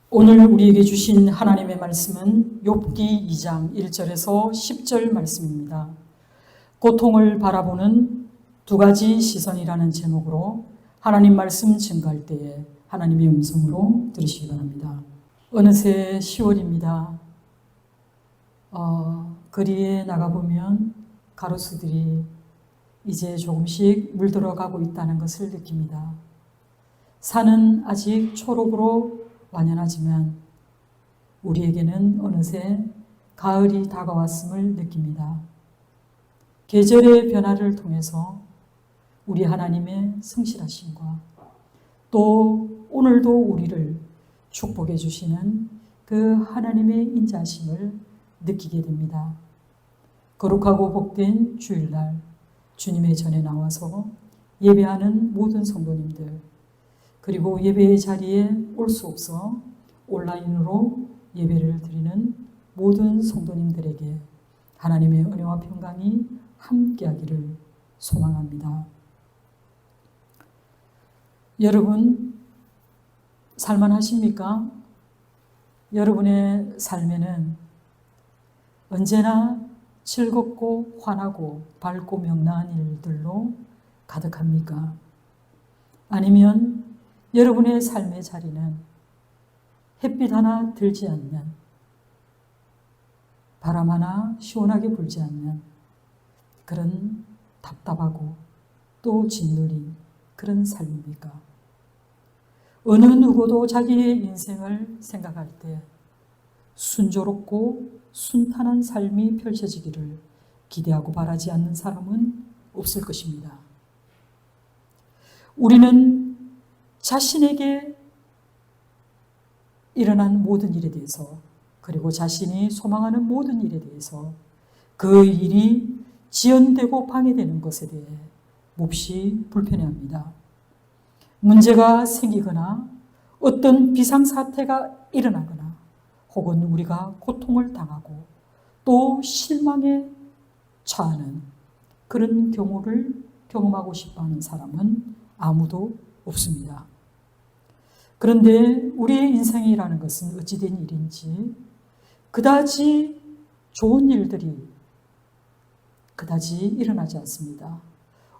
오늘 우리에게 주신 하나님의 말씀은 욥기 2장 1절에서 10절 말씀입니다. 고통을 바라보는 두 가지 시선이라는 제목으로 하나님 말씀 증거할 때에 하나님의 음성으로 들으시기 바랍니다. 어느새 10월입니다. 거리에 나가보면 가로수들이 이제 조금씩 물들어가고 있다는 것을 느낍니다. 산은 아직 초록으로 완연하지만 우리에게는 어느새 가을이 다가왔음을 느낍니다. 계절의 변화를 통해서 우리 하나님의 성실하심과 또 오늘도 우리를 축복해 주시는 그 하나님의 인자하심을 느끼게 됩니다. 거룩하고 복된 주일날 주님의 전에 나와서 예배하는 모든 성도님들, 그리고 예배의 자리에 올 수 없어 온라인으로 예배를 드리는 모든 성도님들에게 하나님의 은혜와 평강이 함께하기를 소망합니다. 여러분, 살만하십니까? 여러분의 삶에는 언제나 즐겁고 환하고 밝고 명랑한 일들로 가득합니까? 아니면 여러분의 삶의 자리는 햇빛 하나 들지 않는, 바람 하나 시원하게 불지 않는 그런 답답하고 또 짓눌린 그런 삶입니까? 어느 누구도 자기의 인생을 생각할 때 순조롭고 순탄한 삶이 펼쳐지기를 기대하고 바라지 않는 사람은 없을 것입니다. 우리는 자신에게 일어난 모든 일에 대해서, 그리고 자신이 소망하는 모든 일에 대해서 그 일이 지연되고 방해되는 것에 대해 몹시 불편해합니다. 문제가 생기거나 어떤 비상사태가 일어나거나 혹은 우리가 고통을 당하고 또 실망에 처하는 그런 경우를 경험하고 싶어하는 사람은 아무도 없습니다. 그런데 우리의 인생이라는 것은 어찌된 일인지 그다지 좋은 일들이 그다지 일어나지 않습니다.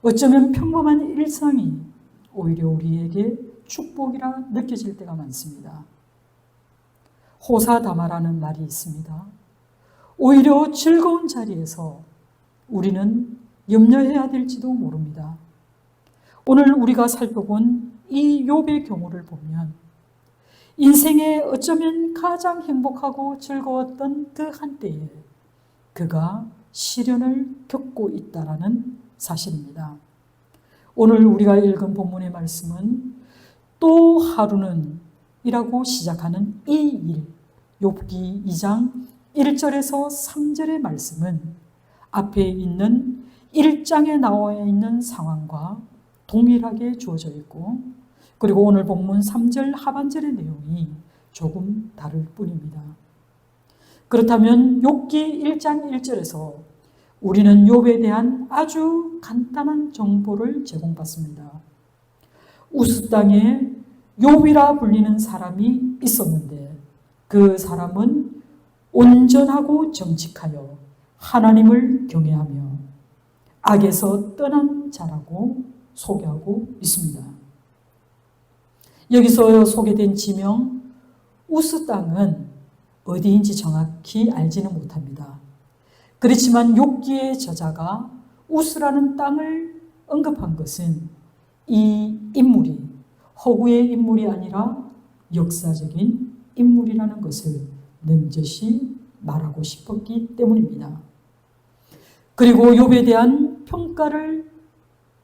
어쩌면 평범한 일상이 오히려 우리에게 축복이라 느껴질 때가 많습니다. 호사다마라는 말이 있습니다. 오히려 즐거운 자리에서 우리는 염려해야 될지도 모릅니다. 오늘 우리가 살펴본 이 욥의 경우를 보면 인생에 어쩌면 가장 행복하고 즐거웠던 그 한때에 그가 시련을 겪고 있다는 사실입니다. 오늘 우리가 읽은 본문의 말씀은 또 하루는 이라고 시작하는 이 일, 욥기 2장 1절에서 3절의 말씀은 앞에 있는 1장에 나와 있는 상황과 동일하게 주어져 있고, 그리고 오늘 본문 3절 하반절의 내용이 조금 다를 뿐입니다. 그렇다면 욥기 1장 1절에서 우리는 욥에 대한 아주 간단한 정보를 제공받습니다. 우스 땅에 욥이라 불리는 사람이 있었는데 그 사람은 온전하고 정직하여 하나님을 경외하며 악에서 떠난 자라고 소개하고 있습니다. 여기서 소개된 지명 우스 땅은 어디인지 정확히 알지는 못합니다. 그렇지만 욥기의 저자가 우스라는 땅을 언급한 것은 이 인물이 허구의 인물이 아니라 역사적인 인물이라는 것을 넌저시 말하고 싶었기 때문입니다. 그리고 욥에 대한 평가를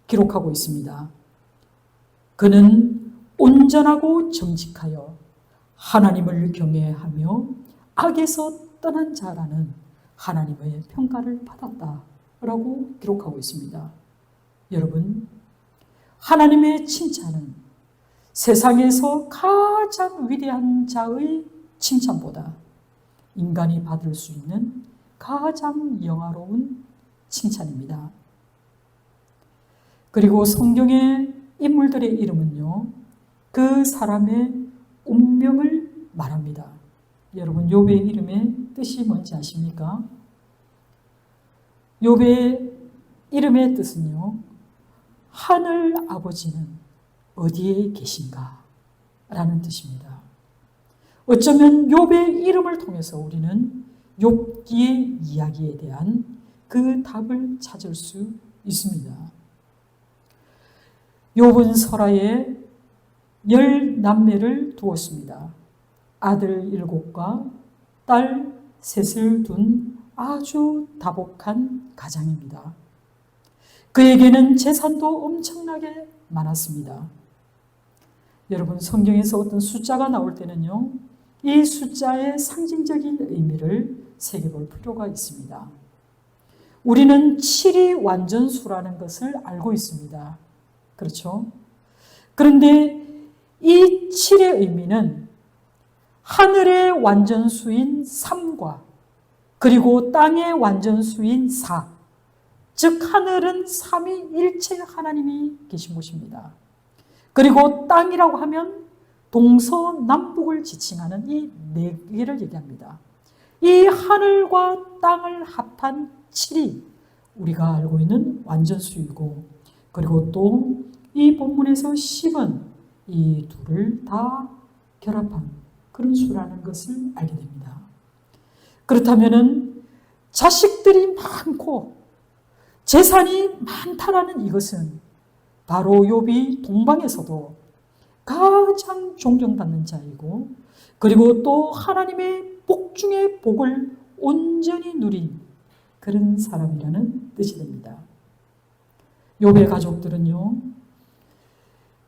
기록하고 있습니다. 그는 온전하고 정직하여 하나님을 경외하며 악에서 떠난 자라는 하나님의 평가를 받았다라고 기록하고 있습니다. 여러분, 하나님의 칭찬은 세상에서 가장 위대한 자의 칭찬보다 인간이 받을 수 있는 가장 영화로운 칭찬입니다. 그리고 성경의 인물들의 이름은요, 그 사람의 운명을 말합니다. 여러분, 욥의 이름의 뜻이 뭔지 아십니까? 욥의 이름의 뜻은요, 하늘 아버지는 어디에 계신가? 라는 뜻입니다. 어쩌면 욥의 이름을 통해서 우리는 욥기의 이야기에 대한 그 답을 찾을 수 있습니다. 욥은 설하에 10남매를 두었습니다. 아들 7과 딸 3을 둔 아주 다복한 가장입니다. 그에게는 재산도 엄청나게 많았습니다. 여러분, 성경에서 어떤 숫자가 나올 때는요, 이 숫자의 상징적인 의미를 새겨볼 필요가 있습니다. 우리는 7이 완전수라는 것을 알고 있습니다. 그렇죠? 그런데 이 7의 의미는 하늘의 완전수인 3과 그리고 땅의 완전수인 4, 즉 하늘은 삼위일체 하나님이 계신 곳입니다. 그리고 땅이라고 하면 동서남북을 지칭하는 이 4개를 얘기합니다. 이 하늘과 땅을 합한 7이 우리가 알고 있는 완전수이고, 그리고 또 이 본문에서 10은 이 둘을 다 결합한 그런 수라는 것을 알게 됩니다. 그렇다면은 자식들이 많고 재산이 많다라는 이것은 바로 욥이 동방에서도 가장 존경받는 자이고, 그리고 또 하나님의 복 중에 복을 온전히 누린 그런 사람이라는 뜻이 됩니다. 욥의 가족들은요,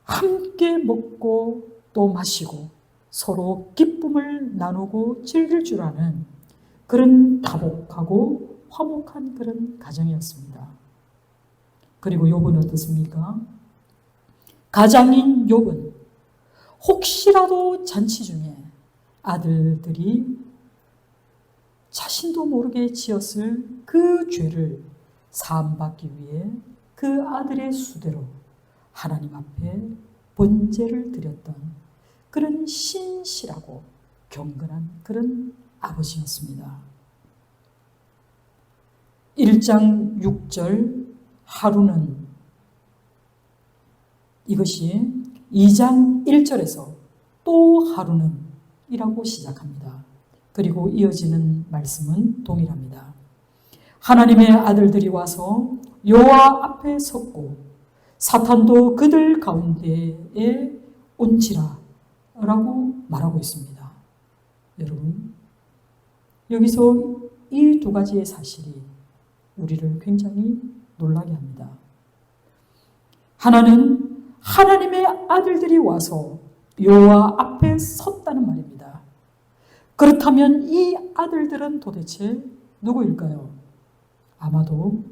함께 먹고 또 마시고 서로 기쁨을 나누고 즐길 줄 아는 그런 다복하고 화목한 그런 가정이었습니다. 그리고 욥은 어떻습니까? 가장인 욥은 혹시라도 잔치 중에 아들들이 자신도 모르게 지었을 그 죄를 사함받기 위해 그 아들의 수대로 하나님 앞에 번제를 드렸던 그런 신실하고 경건한 그런 아버지였습니다. 1장 6절 하루는, 이것이 2장 1절에서 또 하루는 이라고 시작합니다. 그리고 이어지는 말씀은 동일합니다. 하나님의 아들들이 와서 여호와 앞에 섰고 사탄도 그들 가운데에 온지라 라고 말하고 있습니다. 여러분, 여기서 이 2가지의 사실이 우리를 굉장히 놀라게 합니다. 하나는 하나님의 아들들이 와서 여호와 앞에 섰다는 말입니다. 그렇다면 이 아들들은 도대체 누구일까요? 아마도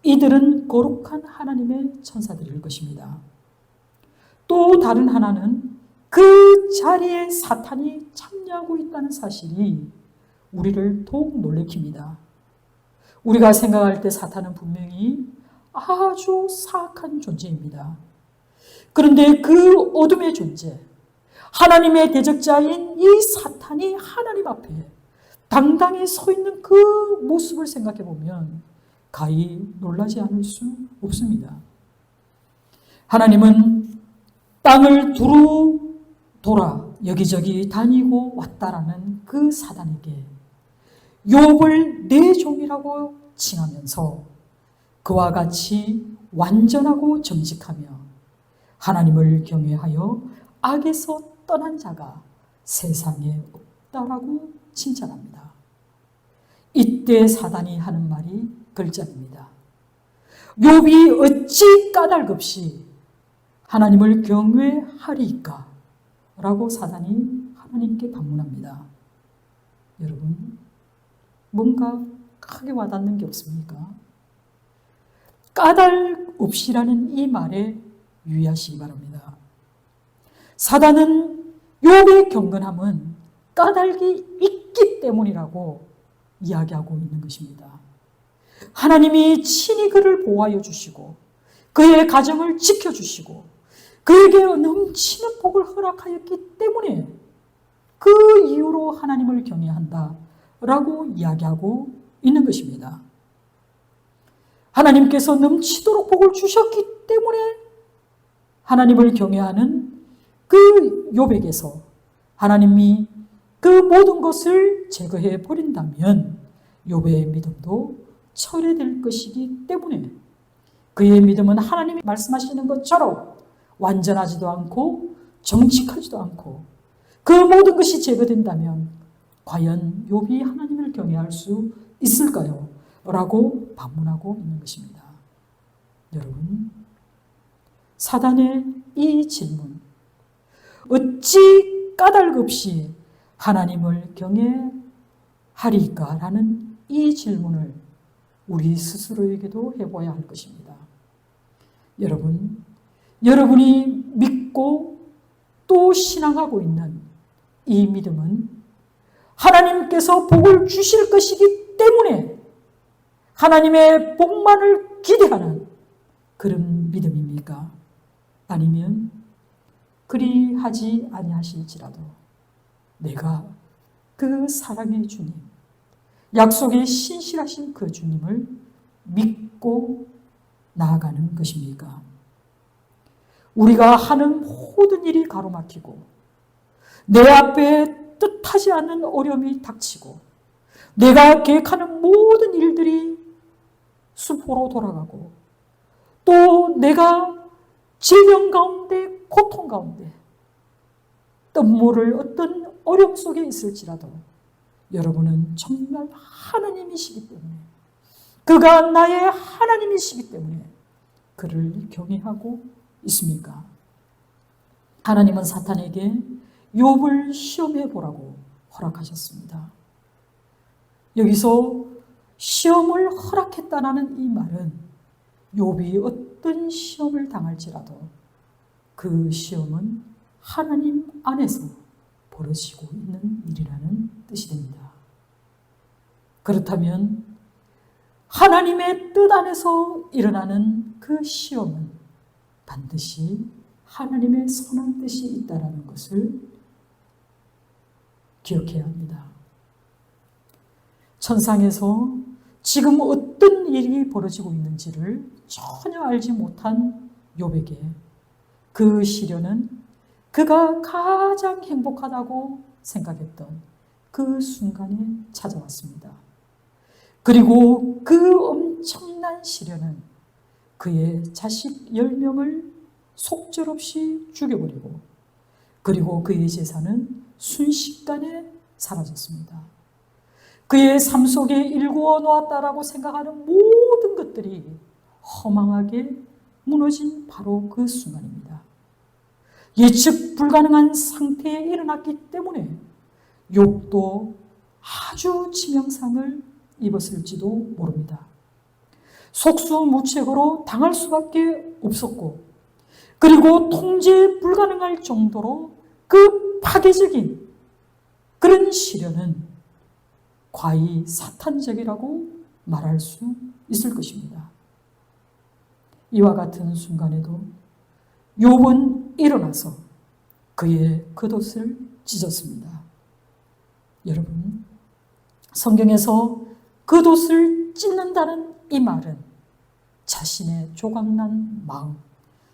이들은 거룩한 하나님의 천사들일 것입니다. 또 다른 하나는 그 자리에 사탄이 참여하고 있다는 사실이 우리를 더욱 놀래킵니다. 우리가 생각할 때 사탄은 분명히 아주 사악한 존재입니다. 그런데 그 어둠의 존재, 하나님의 대적자인 이 사탄이 하나님 앞에 당당히 서 있는 그 모습을 생각해 보면 가히 놀라지 않을 수 없습니다. 하나님은 땅을 두루 돌아 여기저기 다니고 왔다라는 그 사단에게 욥을 내 종이라고 칭하면서 그와 같이 완전하고 정직하며 하나님을 경외하여 악에서 떠난 자가 세상에 없다라고 칭찬합니다. 이때 사단이 하는 말이 글자입니다. 욥이 어찌 까닭없이 하나님을 경외하리까? 라고 사단이 하나님께 반문합니다. 여러분, 뭔가 크게 와닿는 게 없습니까? 까닭 없이라는 이 말에 유의하시기 바랍니다. 사단은 욥의 경건함은 까닭이 있기 때문이라고 이야기하고 있는 것입니다. 하나님이 친히 그를 보호하여 주시고 그의 가정을 지켜주시고 그에게 넘치는 복을 허락하였기 때문에 그 이유로 하나님을 경외한다 라고 이야기하고 있는 것입니다. 하나님께서 넘치도록 복을 주셨기 때문에 하나님을 경외하는 그 욥에게서 하나님이 그 모든 것을 제거해 버린다면 욥의 믿음도 철회될 것이기 때문에 그의 믿음은 하나님이 말씀하시는 것처럼 완전하지도 않고 정직하지도 않고 그 모든 것이 제거된다면 과연 욥이 하나님을 경외할 수 있을까요? 라고 반문하고 있는 것입니다. 여러분, 사단의 이 질문, 어찌 까닭 없이 하나님을 경외하리까? 라는 이 질문을 우리 스스로에게도 해봐야 할 것입니다. 여러분, 여러분이 믿고 또 신앙하고 있는 이 믿음은 하나님께서 복을 주실 것이기 때문에 하나님의 복만을 기대하는 그런 믿음입니까? 아니면 그리하지 아니하실지라도 내가 그 사랑의 주님, 약속에 신실하신 그 주님을 믿고 나아가는 것입니까? 우리가 하는 모든 일이 가로막히고 내 앞에 뜻하지 않는 어려움이 닥치고 내가 계획하는 모든 일들이 수포로 돌아가고 또 내가 질병 가운데 고통 가운데 뜻모를 어떤 어려움 속에 있을지라도 여러분은 정말 하나님이시기 때문에 그가 나의 하나님이시기 때문에 그를 경외하고 있습니까? 하나님은 사탄에게 욥을 시험해 보라고 허락하셨습니다. 여기서 시험을 허락했다라는 이 말은 욥이 어떤 시험을 당할지라도 그 시험은 하나님 안에서 벌어지고 있는 일이라는 뜻이 됩니다. 그렇다면 하나님의 뜻 안에서 일어나는 그 시험은 반드시 하나님의 선한 뜻이 있다는 것을 기억해야 합니다. 천상에서 지금 어떤 일이 벌어지고 있는지를 전혀 알지 못한 욥에게 그 시련은 그가 가장 행복하다고 생각했던 그 순간에 찾아왔습니다. 그리고 그 엄청난 시련은 그의 자식 10명을 속절없이 죽여버리고 그리고 그의 재산은 순식간에 사라졌습니다. 그의 삶 속에 일구어 놓았다라고 생각하는 모든 것들이 허망하게 무너진 바로 그 순간입니다. 예측 불가능한 상태에 일어났기 때문에 욥도 아주 치명상을 입었을지도 모릅니다. 속수무책으로 당할 수밖에 없었고 그리고 통제 불가능할 정도로 그 파괴적인 그런 시련은 과히 사탄적이라고 말할 수 있을 것입니다. 이와 같은 순간에도 욥은 일어나서 그의 겉옷을 찢었습니다. 여러분, 성경에서 겉옷을 찢는다는 이 말은 자신의 조각난 마음,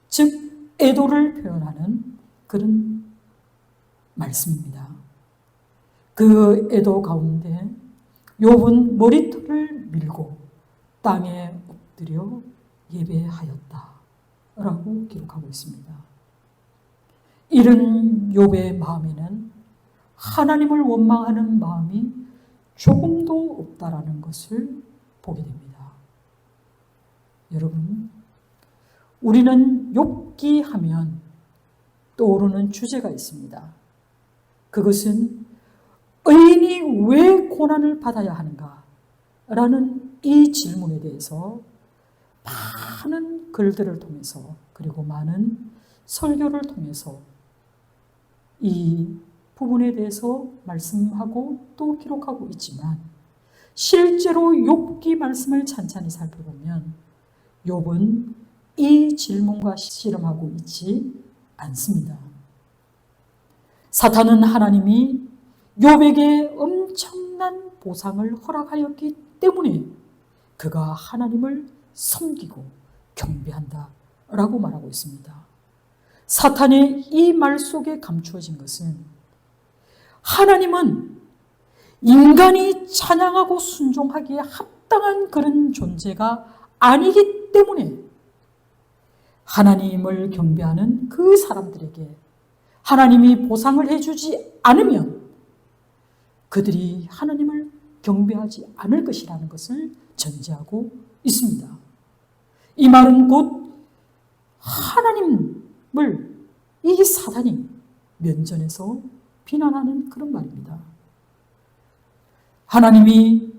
즉 애도를 표현하는 그런 말씀입니다. 그 애도 가운데 욥은 머리털을 밀고 땅에 엎드려 예배하였다 라고 기록하고 있습니다. 이런 욥의 마음에는 하나님을 원망하는 마음이 조금도 없다라는 것을 보게 됩니다. 여러분, 우리는 욥기 하면 떠오르는 주제가 있습니다. 그것은 의인이 왜 고난을 받아야 하는가? 라는 이 질문에 대해서 많은 글들을 통해서 그리고 많은 설교를 통해서 이 부분에 대해서 말씀하고 또 기록하고 있지만 실제로 욥기 말씀을 찬찬히 살펴보면 욥은 이 질문과 씨름하고 있지 않습니다. 사탄은 하나님이 욥에게 엄청난 보상을 허락하였기 때문에 그가 하나님을 섬기고 경배한다라고 말하고 있습니다. 사탄의 이 말 속에 감추어진 것은 하나님은 인간이 찬양하고 순종하기에 합당한 그런 존재가 아니기 때문에 하나님을 경배하는 그 사람들에게 하나님이 보상을 해주지 않으면 그들이 하나님을 경배하지 않을 것이라는 것을 전제하고 있습니다. 이 말은 곧 하나님을 이 사단이 면전에서 비난하는 그런 말입니다. 하나님이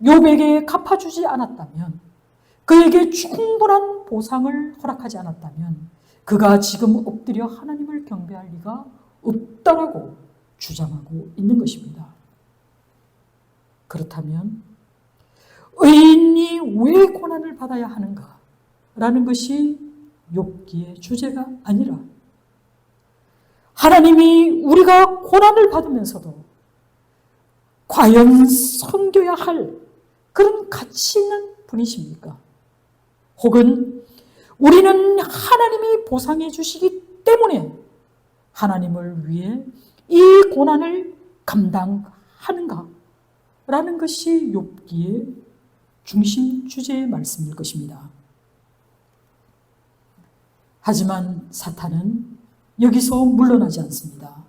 욥에게 갚아주지 않았다면, 그에게 충분한 보상을 허락하지 않았다면 그가 지금 엎드려 하나님을 경배할 리가 없다라고 주장하고 있는 것입니다. 그렇다면 의인이 왜 고난을 받아야 하는가? 라는 것이 욥기의 주제가 아니라 하나님이 우리가 고난을 받으면서도 과연 섬겨야 할 그런 가치 있는 분이십니까? 혹은 우리는 하나님이 보상해 주시기 때문에 하나님을 위해 이 고난을 감당하는가? 라는 것이 욥기의 중심 주제의 말씀일 것입니다. 하지만 사탄은 여기서 물러나지 않습니다.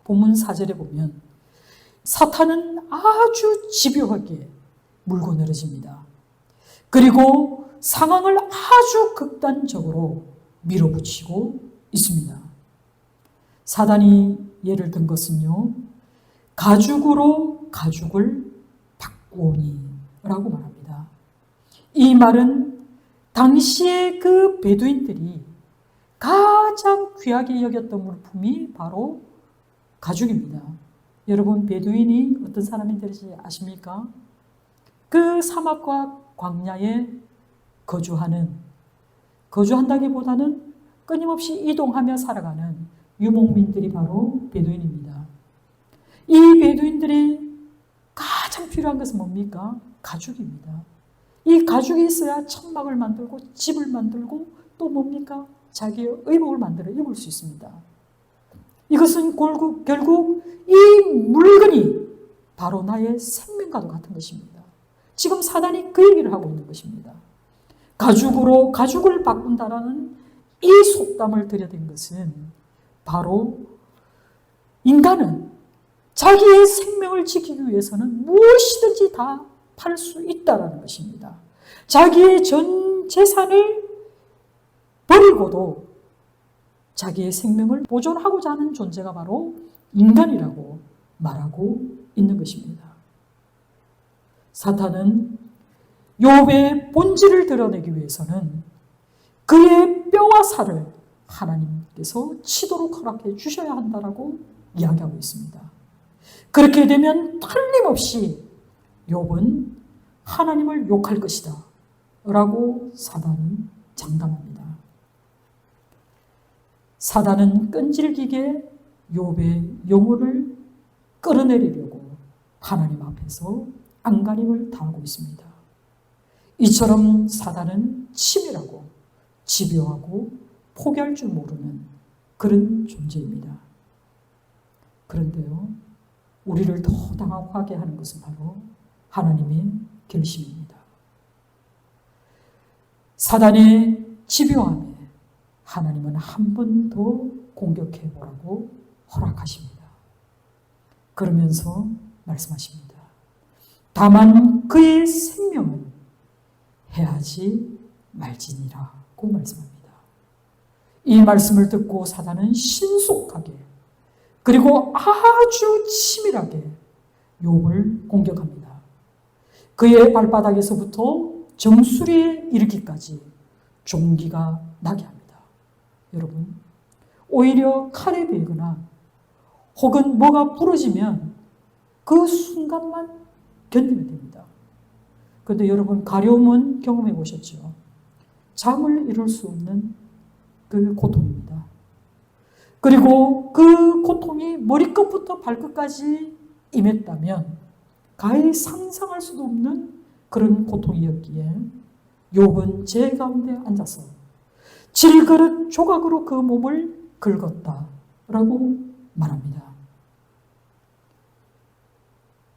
본문 4절에 보면 사탄은 아주 집요하게 물고 늘어집니다. 그리고 상황을 아주 극단적으로 밀어붙이고 있습니다. 사단이 예를 든 것은요, 가죽으로 가죽을 바꾸오니 라고 말합니다. 이 말은 당시의 그 베두인들이 가장 귀하게 여겼던 물품이 바로 가죽입니다. 여러분, 베두인이 어떤 사람인지 아십니까? 그 사막과 광야에 거주한다기보다는 끊임없이 이동하며 살아가는 유목민들이 바로 베두인입니다. 이 베두인들이 가장 필요한 것은 뭡니까? 가죽입니다. 이 가죽이 있어야 천막을 만들고 집을 만들고 또 뭡니까? 자기의 의복을 만들어 입을 수 있습니다. 이것은 결국 이 물건이 바로 나의 생명과도 같은 것입니다. 지금 사단이 그 얘기를 하고 있는 것입니다. 가죽으로 가죽을 바꾼다라는 이 속담을 들여댄 것은 바로 인간은 자기의 생명을 지키기 위해서는 무엇이든지 다 팔 수 있다라는 것입니다. 자기의 전 재산을 버리고도 자기의 생명을 보존하고자 하는 존재가 바로 인간이라고 말하고 있는 것입니다. 사탄은 욥의 본질을 드러내기 위해서는 그의 뼈와 살을 하나님께서 치도록 허락해 주셔야 한다라고 이야기하고 있습니다. 그렇게 되면 틀림없이 욥은 하나님을 욕할 것이다 라고 사단은 장담합니다. 사단은 끈질기게 욥의 영혼을 끌어내리려고 하나님 앞에서 안간힘을 다하고 있습니다. 이처럼 사단은 치밀하고 집요하고 포기할 줄 모르는 그런 존재입니다. 그런데요, 우리를 더 당황하게 하는 것은 바로 하나님의 결심입니다. 사단의 집요함에 하나님은 한 번 더 공격해 보라고 허락하십니다. 그러면서 말씀하십니다. 다만 그의 생명은 해하지 말지니라고 말씀합니다. 이 말씀을 듣고 사단은 신속하게 그리고 아주 치밀하게 욥을 공격합니다. 그의 발바닥에서부터 정수리에 이르기까지 종기가 나게 합니다. 여러분, 오히려 칼에 베거나 혹은 뭐가 부러지면 그 순간만 견디면 됩니다. 그런데 여러분, 가려움은 경험해 보셨죠? 잠을 이룰 수 없는 그 고통입니다. 그리고 그 고통이 머리끝부터 발끝까지 임했다면 가히 상상할 수도 없는 그런 고통이었기에 욥은 제 가운데 앉아서 질그릇 조각으로 그 몸을 긁었다라고 말합니다.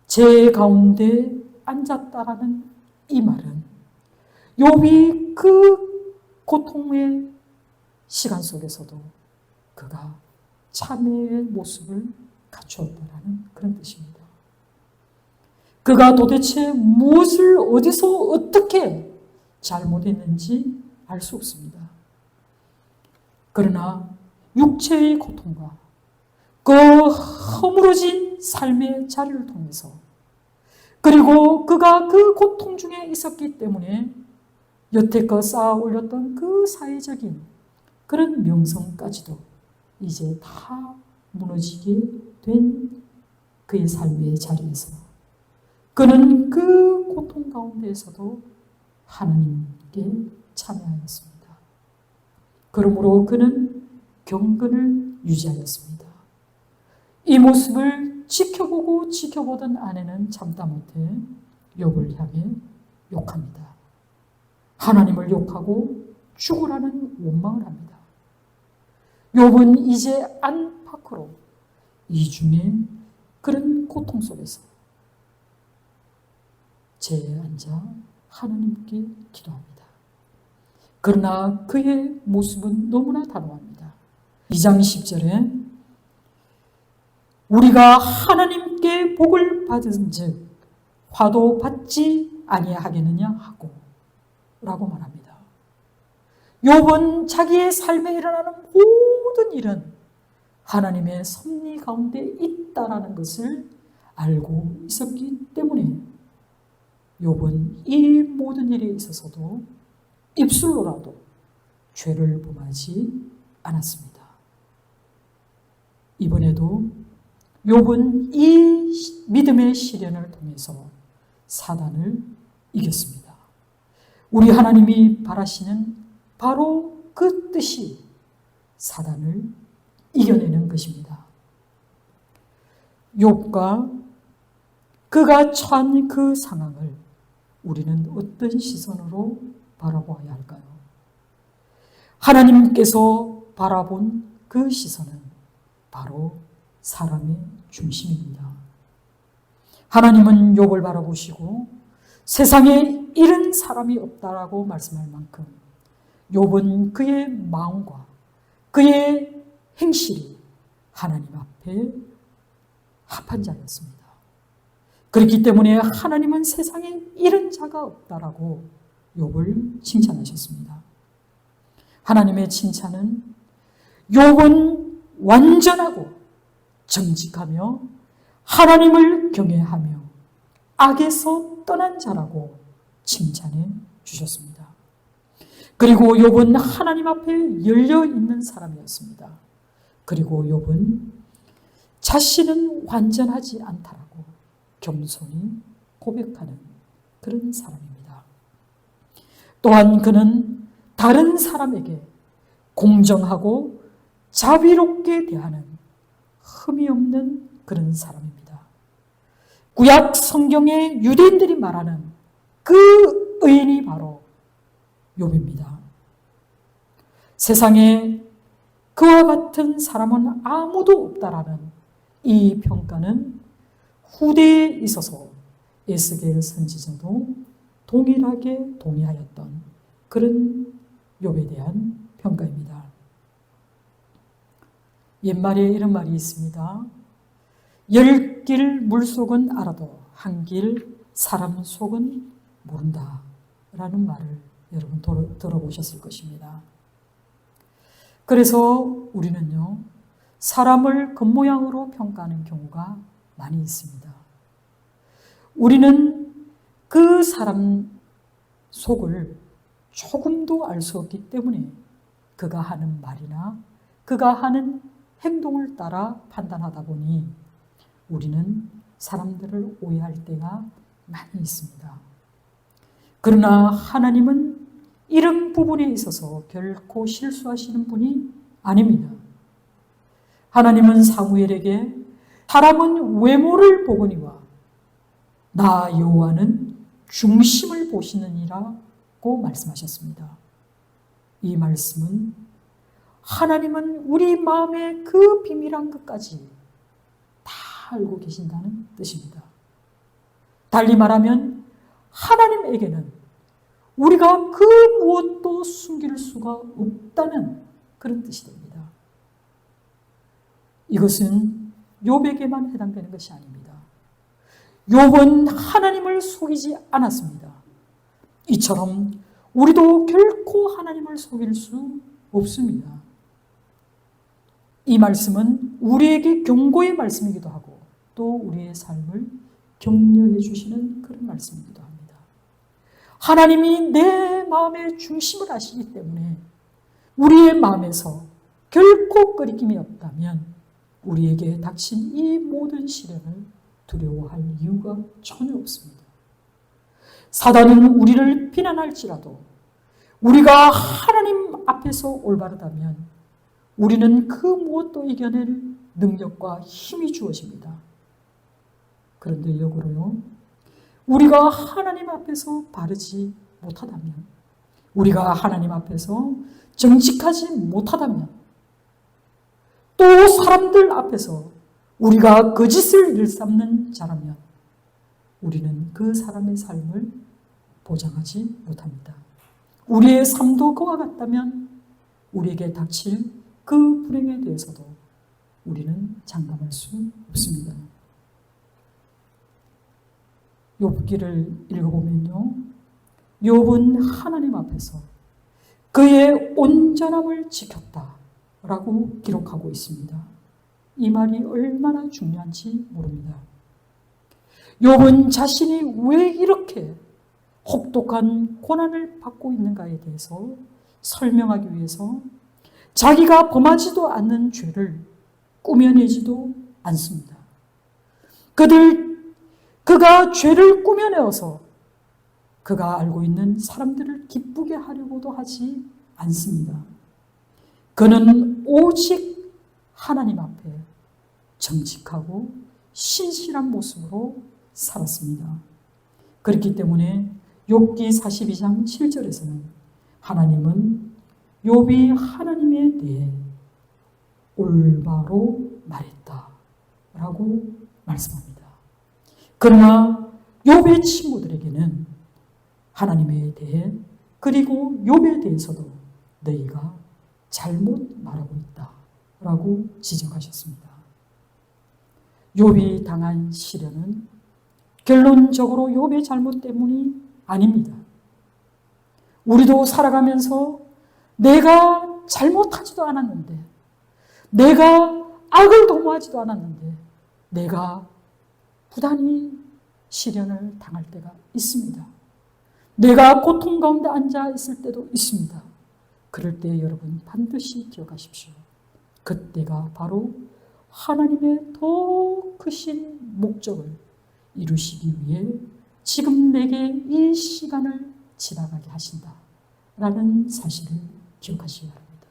제 가운데 앉았다라는 이 말은 욥이 그 고통의 시간 속에서도 그가 참회의 모습을 갖추었다라는 그런 뜻입니다. 그가 도대체 무엇을 어디서 어떻게 잘못했는지 알 수 없습니다. 그러나 육체의 고통과 그 허물어진 삶의 자리를 통해서 그리고 그가 그 고통 중에 있었기 때문에 여태껏 쌓아 올렸던 그 사회적인 그런 명성까지도 이제 다 무너지게 된 그의 삶의 자리에서 그는 그 고통 가운데에서도 하나님께 참여하였습니다. 그러므로 그는 경건을 유지하였습니다. 이 모습을 지켜보던 아내는 참다 못해 욥을 향해 욕합니다. 하나님을 욕하고 죽으라는 원망을 합니다. 욥은 이제 안팎으로 이중의 그런 고통 속에서 제에 앉아 하나님께 기도합니다. 그러나 그의 모습은 너무나 단호합니다. 2장 10절에 우리가 하나님께 복을 받은 즉 화도 받지 아니하겠느냐 하고 라고 말합니다. 욥은 자기의 삶에 일어나는 모든 일은 하나님의 섭리 가운데 있다라는 것을 알고 있었기 때문에 욥은 이 모든 일에 있어서도 입술로라도 죄를 범하지 않았습니다. 이번에도 욥은 이 믿음의 시련을 통해서 사단을 이겼습니다. 우리 하나님이 바라시는 바로 그 뜻이 사단을 이겨내는 것입니다. 욥과 그가 처한 그 상황을 우리는 어떤 시선으로 바라보아야 할까요? 하나님께서 바라본 그 시선은 바로 사람의 중심입니다. 하나님은 욥을 바라보시고 세상에 이런 사람이 없다라고 말씀할 만큼 욥은 그의 마음과 그의 행실이 하나님 앞에 합한 자였습니다. 그렇기 때문에 하나님은 세상에 이런 자가 없다라고 욥을 칭찬하셨습니다. 하나님의 칭찬은 욥은 완전하고 정직하며 하나님을 경외하며 악에서 떠난 자라고 칭찬해 주셨습니다. 그리고 욥은 하나님 앞에 열려 있는 사람이었습니다. 그리고 욥은 자신은 완전하지 않다라고 겸손히 고백하는 그런 사람입니다. 또한 그는 다른 사람에게 공정하고 자비롭게 대하는 흠이 없는 그런 사람입니다. 구약 성경의 유대인들이 말하는 그 의인이 바로 욥입니다. 세상에 그와 같은 사람은 아무도 없다라는 이 평가는 후대에 있어서 에스겔 선지자도 동일하게 동의하였던 그런 욥에 대한 평가입니다. 옛말에 이런 말이 있습니다. 10길 물속은 알아도 한 길 사람 속은 모른다 라는 말을 여러분 들어보셨을 것입니다. 그래서 우리는요, 사람을 겉모양으로 평가하는 경우가 많이 있습니다. 우리는 그 사람 속을 조금도 알 수 없기 때문에 그가 하는 말이나 그가 하는 행동을 따라 판단하다 보니 우리는 사람들을 오해할 때가 많이 있습니다. 그러나 하나님은 이런 부분에 있어서 결코 실수하시는 분이 아닙니다. 하나님은 사무엘에게 사람은 외모를 보거니와 나 여호와는 중심을 보시느니라고 말씀하셨습니다. 이 말씀은 하나님은 우리 마음의 그 비밀한 것까지 다 알고 계신다는 뜻입니다. 달리 말하면 하나님에게는 우리가 그 무엇도 숨길 수가 없다는 그런 뜻이 됩니다. 이것은 욥에게만 해당되는 것이 아닙니다. 욥은 하나님을 속이지 않았습니다. 이처럼 우리도 결코 하나님을 속일 수 없습니다. 이 말씀은 우리에게 경고의 말씀이기도 하고 또 우리의 삶을 격려해 주시는 그런 말씀이기도 합니다. 하나님이 내 마음의 중심을 아시기 때문에 우리의 마음에서 결코 꺼리낌이 없다면 우리에게 닥친 이 모든 시련을 두려워할 이유가 전혀 없습니다. 사단은 우리를 비난할지라도 우리가 하나님 앞에서 올바르다면 우리는 그 무엇도 이겨낼 능력과 힘이 주어집니다. 그런데 역으로요, 우리가 하나님 앞에서 바르지 못하다면, 우리가 하나님 앞에서 정직하지 못하다면, 또 사람들 앞에서 우리가 거짓을 일삼는 자라면 우리는 그 사람의 삶을 보장하지 못합니다. 우리의 삶도 그와 같다면 우리에게 닥칠 그 불행에 대해서도 우리는 장담할 수 없습니다. 욥기를 읽어보면요, 욥은 하나님 앞에서 그의 온전함을 지켰다라고 기록하고 있습니다. 이 말이 얼마나 중요한지 모릅니다. 욥은 자신이 왜 이렇게 혹독한 고난을 받고 있는가에 대해서 설명하기 위해서 자기가 범하지도 않는 죄를 꾸며내지도 않습니다. 그가 죄를 꾸며내어서 그가 알고 있는 사람들을 기쁘게 하려고도 하지 않습니다. 그는 오직 하나님 앞에 정직하고 신실한 모습으로 살았습니다. 그렇기 때문에 욥기 42장 7절에서는 하나님은 욥이 하나님에 대해 올바로 말했다라고 말씀합니다. 그러나 욥의 친구들에게는 하나님에 대해 그리고 욥에 대해서도 너희가 잘못 말하고 있다라고 지적하셨습니다. 욥이 당한 시련은 결론적으로 욥의 잘못 때문이 아닙니다. 우리도 살아가면서 내가 잘못하지도 않았는데, 내가 악을 도모하지도 않았는데 내가 부단히 시련을 당할 때가 있습니다. 내가 고통 가운데 앉아 있을 때도 있습니다. 그럴 때 여러분 반드시 기억하십시오. 그때가 바로 하나님의 더 크신 목적을 이루시기 위해 지금 내게 이 시간을 지나가게 하신다라는 사실을 기억하시기 바랍니다.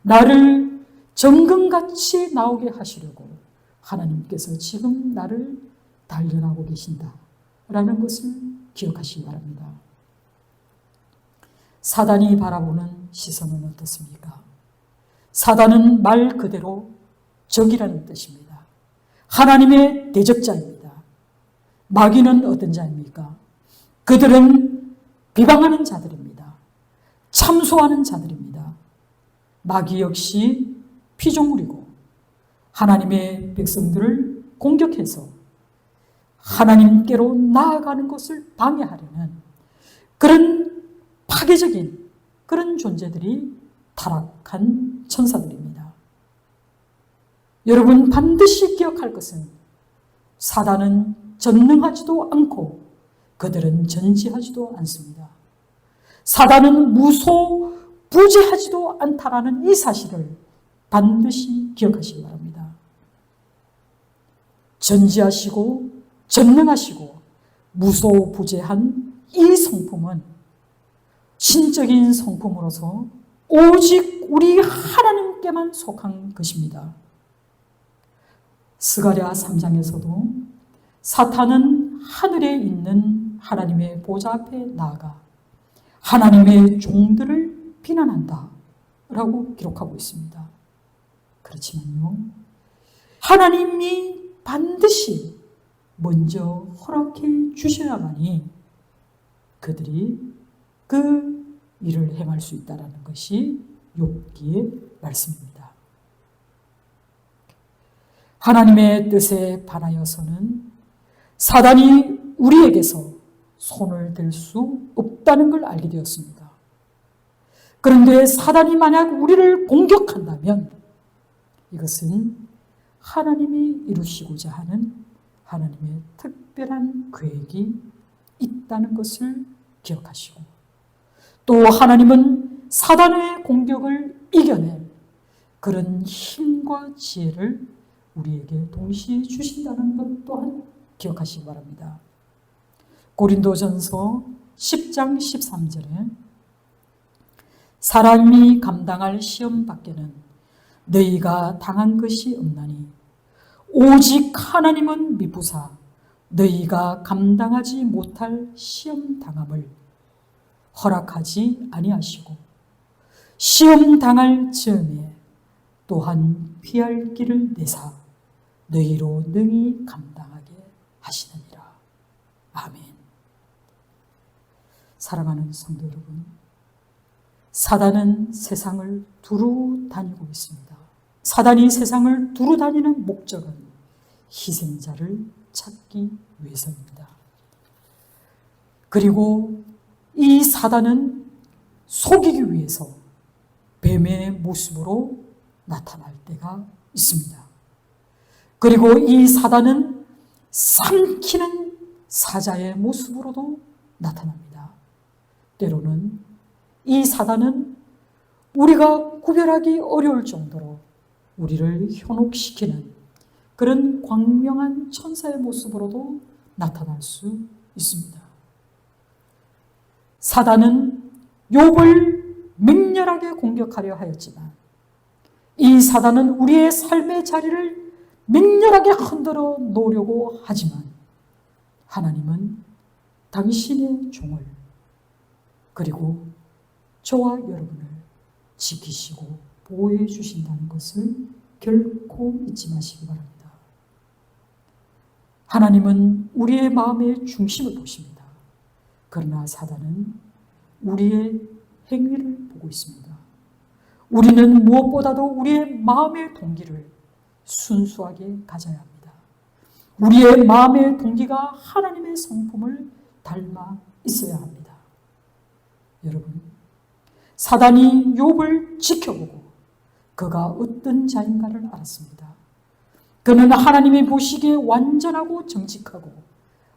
나를 정금같이 나오게 하시려고 하나님께서 지금 나를 단련하고 계신다라는 것을 기억하시기 바랍니다. 사단이 바라보는 시선은 어떻습니까? 사단은 말 그대로 적이라는 뜻입니다. 하나님의 대적자입니다. 마귀는 어떤 자입니까? 그들은 비방하는 자들입니다. 참소하는 자들입니다. 마귀 역시 피조물이고 하나님의 백성들을 공격해서 하나님께로 나아가는 것을 방해하려는 그런 파괴적인 그런 존재들이 타락한 천사들입니다. 여러분 반드시 기억할 것은 사단은 전능하지도 않고 그들은 전지하지도 않습니다. 사단은 무소부재하지도 않다라는 이 사실을 반드시 기억하시기 바랍니다. 전지하시고 전능하시고 무소부재한 이 성품은 신적인 성품으로서 오직 우리 하나님께만 속한 것입니다. 스가랴 3장에서도 사탄은 하늘에 있는 하나님의 보좌 앞에 나아가 하나님의 종들을 비난한다 라고 기록하고 있습니다. 그렇지만요, 하나님이 반드시 먼저 허락해 주셔야만이 그들이 그 일을 행할 수 있다는 것이 욥기의 말씀입니다. 하나님의 뜻에 반하여서는 사단이 우리에게서 손을 댈 수 없다는 걸 알게 되었습니다. 그런데 사단이 만약 우리를 공격한다면 이것은 하나님이 이루시고자 하는 하나님의 특별한 계획이 있다는 것을 기억하시고, 또 하나님은 사단의 공격을 이겨낼 그런 힘과 지혜를 우리에게 동시에 주신다는 것 또한 기억하시기 바랍니다. 고린도전서 10장 13절에 사람이 감당할 시험 밖에는 너희가 당한 것이 없나니 오직 하나님은 미쁘사 너희가 감당하지 못할 시험 당함을 허락하지 아니하시고 시험 당할 즈음에 또한 피할 길을 내사 너희로 능히 감당하게 하시느니라. 아멘. 사랑하는 성도 여러분, 사단은 세상을 두루 다니고 있습니다. 사단이 세상을 두루 다니는 목적은 희생자를 찾기 위해서입니다. 그리고 이 사단은 속이기 위해서 뱀의 모습으로 나타날 때가 있습니다. 그리고 이 사단은 삼키는 사자의 모습으로도 나타납니다. 때로는 이 사단은 우리가 구별하기 어려울 정도로 우리를 현혹시키는 그런 광명한 천사의 모습으로도 나타날 수 있습니다. 사단은 욥을 맹렬하게 공격하려 하였지만 이 사단은 우리의 삶의 자리를 맹렬하게 흔들어 놓으려고 하지만 하나님은 당신의 종을 그리고 저와 여러분을 지키시고 보호해 주신다는 것을 결코 잊지 마시기 바랍니다. 하나님은 우리의 마음의 중심을 보십니다. 그러나 사단은 우리의 행위를 보고 있습니다. 우리는 무엇보다도 우리의 마음의 동기를 순수하게 가져야 합니다. 우리의 마음의 동기가 하나님의 성품을 닮아 있어야 합니다. 여러분, 사단이 욥을 지켜보고 그가 어떤 자인가를 알았습니다. 그는 하나님이 보시기에 완전하고 정직하고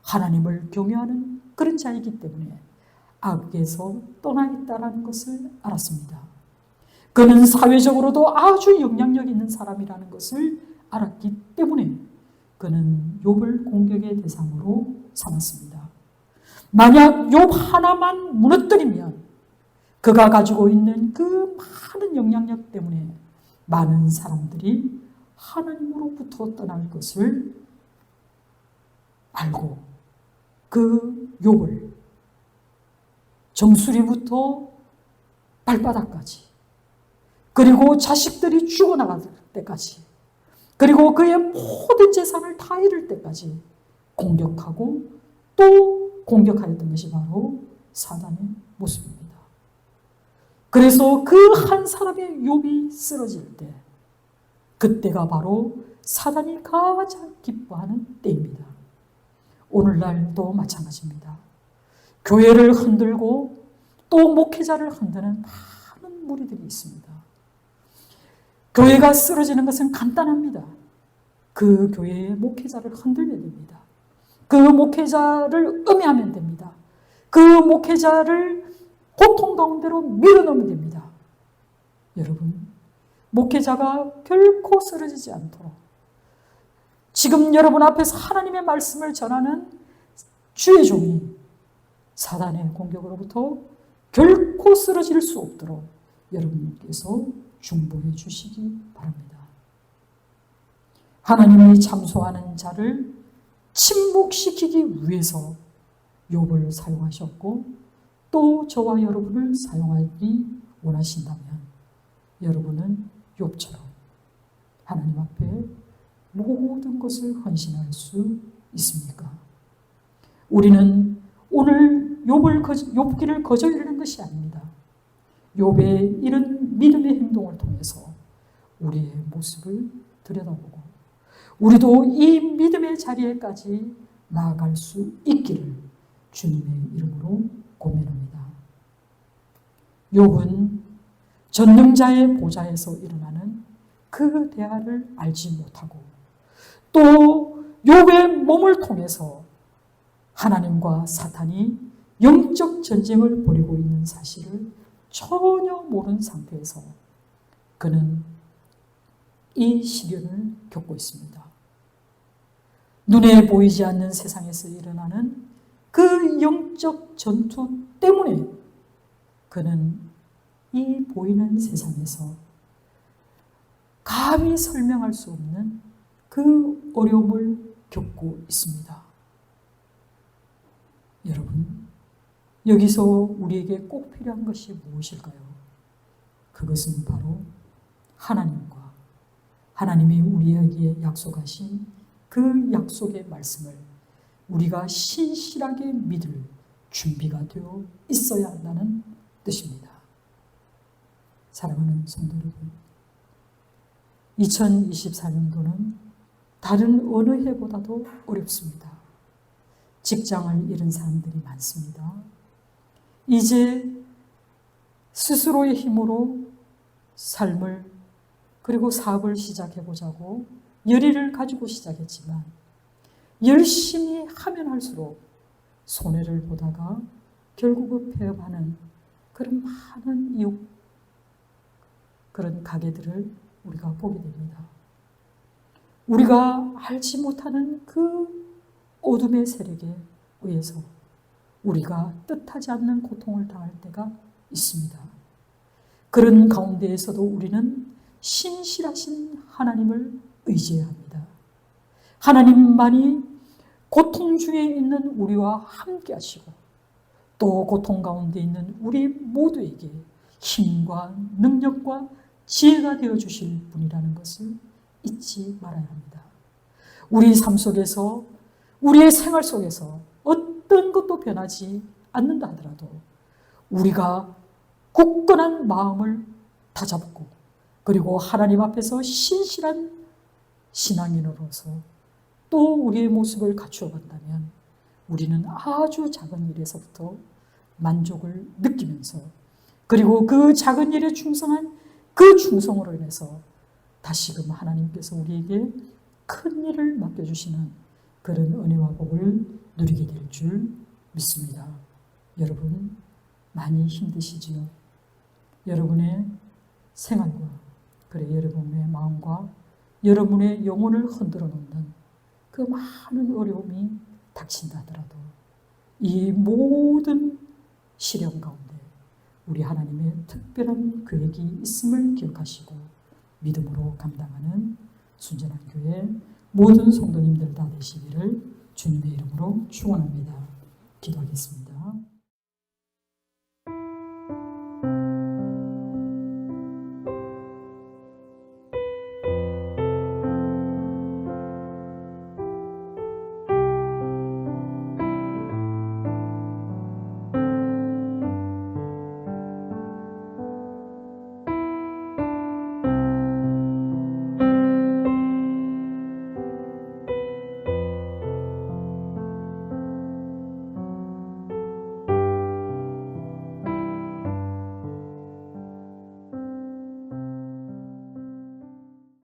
하나님을 경외하는 그런 자이기 때문에 악에서 떠나 있다는 것을 알았습니다. 그는 사회적으로도 아주 영향력 있는 사람이라는 것을 알았기 때문에 그는 욥을 공격의 대상으로 삼았습니다. 만약 욥 하나만 무너뜨리면 그가 가지고 있는 그 많은 영향력 때문에 많은 사람들이 하나님으로부터 떠날 것을 알고 그 욥을 정수리부터 발바닥까지 그리고 자식들이 죽어나갈 때까지 그리고 그의 모든 재산을 다 잃을 때까지 공격하고 또 공격하였던 것이 바로 사단의 모습입니다. 그래서 그 한 사람의 욥이 쓰러질 때 그때가 바로 사단이 가장 기뻐하는 때입니다. 오늘날도 마찬가지입니다. 교회를 흔들고 또 목회자를 흔드는 많은 무리들이 있습니다. 교회가 쓰러지는 것은 간단합니다. 그 교회의 목회자를 흔들면 됩니다. 그 목회자를 음해하면 됩니다. 그 목회자를 고통 가운데로 밀어넣으면 됩니다. 여러분, 목회자가 결코 쓰러지지 않도록 지금 여러분 앞에서 하나님의 말씀을 전하는 주의 종이 사단의 공격으로부터 결코 쓰러질 수 없도록 여러분께서 중보해 주시기 바랍니다. 하나님이 참소하는 자를 침묵시키기 위해서 욥을 사용하셨고 또 저와 여러분을 사용하기 원하신다면 여러분은 욥처럼 하나님 앞에 모든 것을 헌신할 수 있습니까? 우리는 오늘 욥기를 거저 읽는 것이 아닙니다. 욥의 이런 믿음의 행동을 통해서 우리의 모습을 들여다보고 우리도 이 믿음의 자리에까지 나아갈 수 있기를 주님의 이름으로 고민합니다. 욥은 전능자의 보좌에서 일어나는 그 대화를 알지 못하고 또 욥의 몸을 통해서 하나님과 사탄이 영적 전쟁을 벌이고 있는 사실을 전혀 모르는 상태에서 그는 이 시련을 겪고 있습니다. 눈에 보이지 않는 세상에서 일어나는 그 영적 전투 때문에 그는 이 보이는 세상에서 감히 설명할 수 없는 그 어려움을 겪고 있습니다. 여러분, 여기서 우리에게 꼭 필요한 것이 무엇일까요? 그것은 바로 하나님과 하나님이 우리에게 약속하신 그 약속의 말씀을 우리가 신실하게 믿을 준비가 되어 있어야 한다는 뜻입니다. 사랑하는 성도 여러분, 2024년도는 다른 어느 해보다도 어렵습니다. 직장을 잃은 사람들이 많습니다. 이제 스스로의 힘으로 삶을 그리고 사업을 시작해보자고 열의를 가지고 시작했지만 열심히 하면 할수록 손해를 보다가 결국은 폐업하는 그런 많은 그런 가게들을 우리가 보게 됩니다. 우리가 알지 못하는 그 어둠의 세력에 의해서 우리가 뜻하지 않는 고통을 당할 때가 있습니다. 그런 가운데에서도 우리는 신실하신 하나님을 의지해야 합니다. 하나님만이 고통 중에 있는 우리와 함께 하시고 또 고통 가운데 있는 우리 모두에게 힘과 능력과 지혜가 되어주실 분이라는 것을 잊지 말아야 합니다. 우리 삶 속에서 우리의 생활 속에서 어떤 것도 변하지 않는다 하더라도 우리가 굳건한 마음을 다잡고 그리고 하나님 앞에서 신실한 신앙인으로서 또 우리의 모습을 갖추어 간다면 우리는 아주 작은 일에서부터 만족을 느끼면서 그리고 그 작은 일에 충성한 그 충성으로 인해서 다시금 하나님께서 우리에게 큰 일을 맡겨주시는 그런 은혜와 복을 누리게 될 줄 믿습니다. 여러분 많이 힘드시지요? 여러분의 생활과 그래 여러분의 마음과 여러분의 영혼을 흔들어 놓는 그 많은 어려움이 닥친다 하더라도 이 모든 시련 가운데 우리 하나님의 특별한 계획이 있음을 기억하시고 믿음으로 감당하는 순전한 교회 모든 성도님들 다 되시기를 주님의 이름으로 축원합니다. 기도하겠습니다.